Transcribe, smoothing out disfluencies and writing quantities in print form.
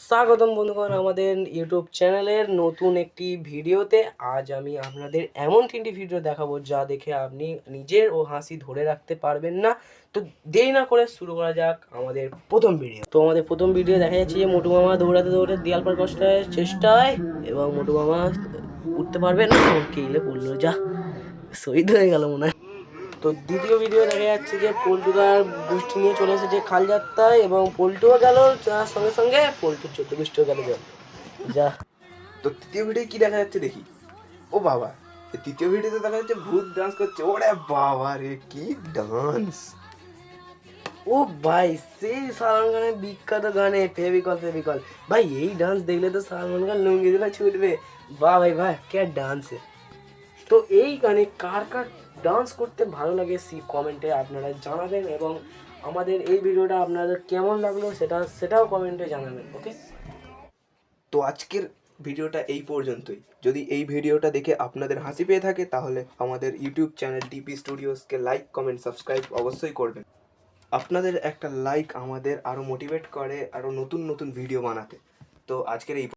স্বাগতম বন্ধুগণ আমাদের ইউটিউব চ্যানেলের নতুন একটি ভিডিওতে। আজ আমি আপনাদের এমন তিনটি ভিডিও দেখাবো যা দেখে আপনি নিজের ও হাসি ধরে রাখতে পারবেন না। তো দেরি না করে শুরু করা যাক আমাদের প্রথম ভিডিও। তো আমাদের প্রথম ভিডিও দেখা যাচ্ছে যে মোটু মামা দৌড়াতে দৌড়াতে দেয়াল পার কষ্টের চেষ্টায়, এবং মোটু মামা উঠতে পারবে না, কেইলে পড়লো, যা শহীদ হয়ে গেল মনে হয়। তো দ্বিতীয় ভিডিও দেখা যাচ্ছে যে পল্টুদার গোষ্ঠী নিয়ে চলে এসেছে খালযাত্রায়, এবং পল্টুও গেল, তার সঙ্গে সঙ্গে পল্টুর 14 গোষ্ঠীও গেল। যা। তো তৃতীয় ভিডিও কি দেখা যাচ্ছে দেখি। ও বাবা, তৃতীয় ভিডিওতে দেখা যাচ্ছে ভূত ডান্স করছে। ওরে বাবা রে, কি ডান্স! ও ভাই, সেই সালমান খানের বিখ্যাত গানে ফেভিকল ফেভিকল, ভাই এই ডান্স দেখলে তো সালমান খান লুঙ্গি দিলে ছুটবে। বাহ ভাই বাহ, কে ডান্স! তো এই গানে কার কার ডান্স করতে ভালো লাগে কমেন্টে আপনারা জানাবেন, এবং আমাদের এই ভিডিওটা আপনাদের কেমন লাগলো সেটাও কমেন্টে জানাবেন। ওকে, তো আজকের ভিডিওটা এই পর্যন্তই। যদি এই ভিডিওটা দেখে আপনাদের হাসি পেয়ে থাকে তাহলে আমাদের ইউটিউব চ্যানেল ডিপি স্টুডিওসকে লাইক, কমেন্ট, সাবস্ক্রাইব অবশ্যই করবেন। আপনাদের একটা লাইক আমাদের আরও মোটিভেট করে আরও নতুন নতুন ভিডিও বানাতে। তো আজকের এই